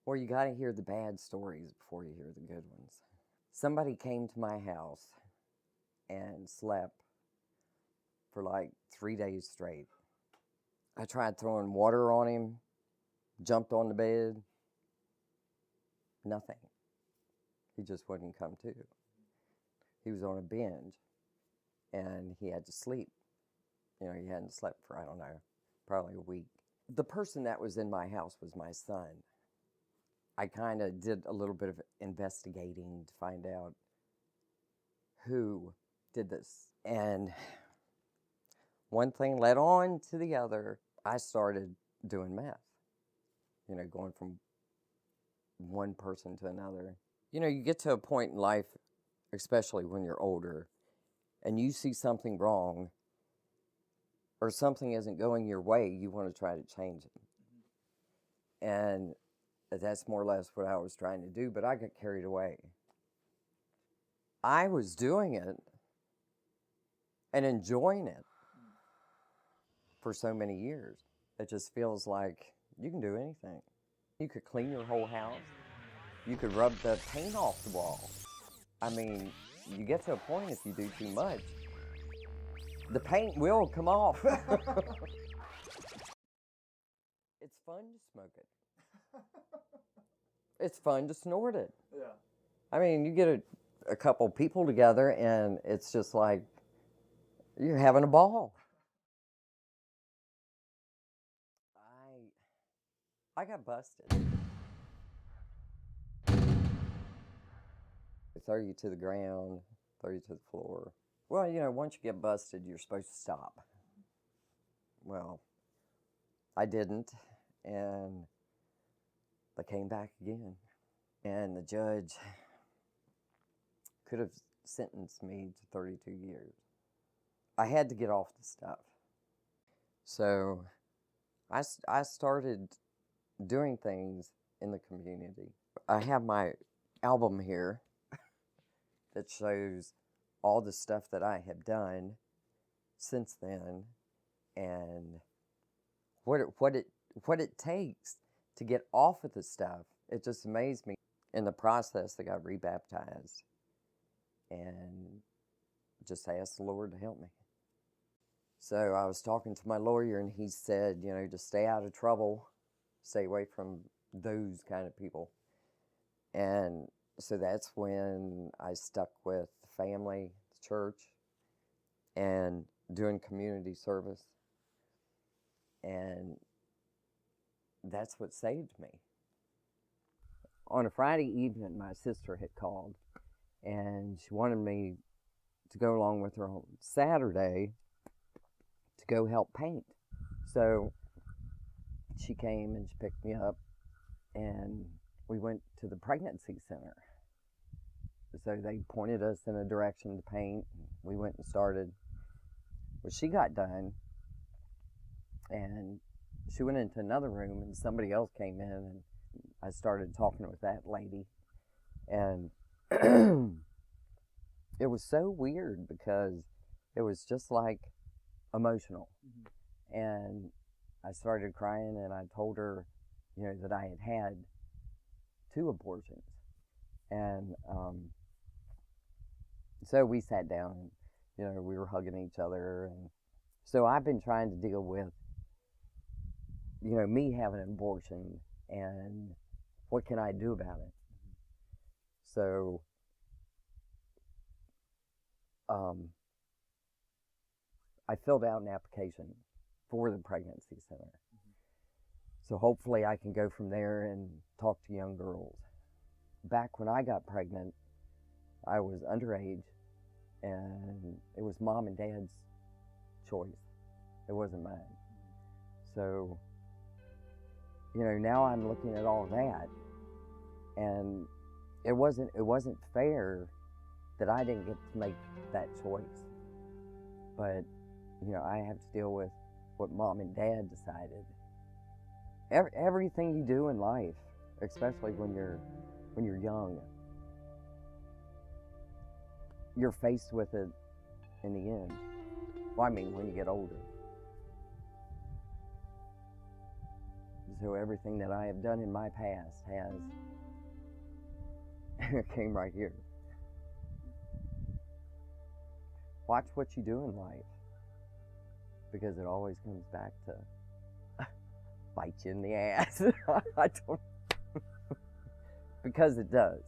Well, you got to hear the bad stories before you hear the good ones. Somebody came to my house and slept for like 3 days straight. I tried throwing water on him, jumped on the bed, nothing. He just wouldn't come to. He was on a binge and he had to sleep. You know, he hadn't slept for, I don't know, probably a week. The person that was in my house was my son. I kind of did a little bit of investigating to find out who did this. And one thing led on to the other. I started doing meth, you know, going from one person to another. You know, you get to a point in life, especially when you're older, and you see something wrong or something isn't going your way, you want to try to change it. And that's more or less what I was trying to do, but I got carried away. I was doing it and enjoying it for so many years. It just feels like you can do anything. You could clean your whole house. You could rub the paint off the wall. I mean, you get to a point if you do too much, the paint will come off. It's fun to smoke it. It's fun to snort it. Yeah. I mean, you get a couple people together and it's just like you're having a ball. I got busted. They throw you to the ground, throw you to the floor. Well, you know, once you get busted, you're supposed to stop. Well, I didn't, and they came back again. And the judge could have sentenced me to 32 years. I had to get off the stuff. So I started doing things in the community. I have my album here that shows all the stuff that I have done since then and what it takes to get off of the stuff. It just amazed me. In the process, I got rebaptized and just asked the Lord to help me. So I was talking to my lawyer and he said, you know, to stay out of trouble, stay away from those kind of people. And so that's when I stuck with the family, the church, and doing community service. And that's what saved me. On a Friday evening, my sister had called and she wanted me to go along with her on Saturday to go help paint. So she came and she picked me up and we went to the pregnancy center. So they pointed us in a direction to paint. We went and started. Well, she got done and she went into another room and somebody else came in and I started talking with that lady. And it was so weird because it was just like emotional. Mm-hmm. And I started crying and I told her, you know, that I had had 2 abortions. And so we sat down and, you know, we were hugging each other. And so I've been trying to deal with, you know, me having an abortion and what can I do about it? So I filled out an application for the pregnancy center. So hopefully I can go from there and talk to young girls. Back when I got pregnant, I was underage and it was mom and dad's choice. It wasn't mine. So, you know, now I'm looking at all that and it wasn't fair that I didn't get to make that choice. But, you know, I have to deal with what mom and dad decided. Everything you do in life, especially when you're young, you're faced with it in the end. Well, I mean, when you get older. So everything that I have done in my past came right here. Watch what you do in life, because it always comes back to bite you in the ass. I don't, because it does.